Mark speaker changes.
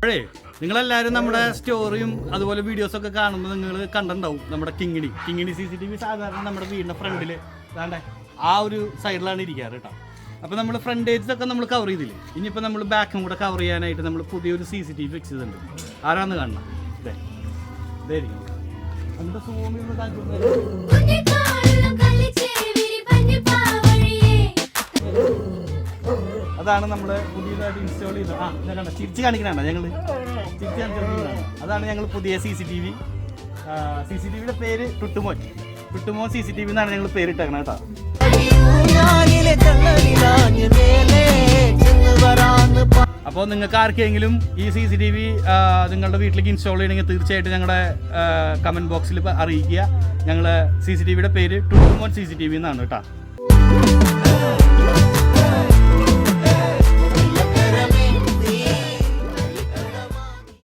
Speaker 1: അപ്പോഴേ നിങ്ങളെല്ലാവരും നമ്മുടെ സ്റ്റോറിയും അതുപോലെ വീഡിയോസൊക്കെ കാണുമ്പോൾ നിങ്ങൾ കണ്ടിട്ടുണ്ടാവും നമ്മുടെ കിങ്ങിണി CCTV സാധാരണ നമ്മുടെ വീടിൻ്റെ ഫ്രണ്ടിൽ അതാണ്ട് ആ ഒരു സൈഡിലാണ് ഇരിക്കാറ് കേട്ടോ. അപ്പോൾ നമ്മൾ ഫ്രണ്ടേജൊക്കെ നമ്മൾ കവർ ചെയ്തില്ലേ, ഇനിയിപ്പോൾ നമ്മൾ ബാക്കും കൂടെ കവർ ചെയ്യാനായിട്ട് നമ്മൾ പുതിയൊരു CCTV വെച്ചിട്ടുണ്ട്. ആരാന്ന് കാണണം, ഇതായിരിക്കും എന്നിട്ട് സൂം ചെയ്ത് അതാണ് നമ്മൾ പുതിയതായിട്ട് ഇൻസ്റ്റാൾ ചെയ്തത്. ഞാൻ തിരിച്ച് കാണിക്കണതാണ് തിരിച്ച് കാണിക്കുന്നതാണ്. അതാണ് ഞങ്ങൾ പുതിയ CCTV. CCTVയുടെ പേര് ടുട്ടുമോൻ CCTV എന്നാണ് ഞങ്ങൾ പേരിട്ടേക്കണം കേട്ടോ. അപ്പോൾ നിങ്ങൾക്ക് ആർക്കെങ്കിലും ഈ CCTV നിങ്ങളുടെ വീട്ടിലേക്ക് ഇൻസ്റ്റാൾ ചെയ്യണമെങ്കിൽ തീർച്ചയായിട്ടും ഞങ്ങളുടെ കമൻറ്റ് ബോക്സിൽ അറിയിക്കുക. ഞങ്ങളുടെ CCTVയുടെ പേര് ടുട്ടുമോൻ CCTV എന്നാണ് കേട്ടോ.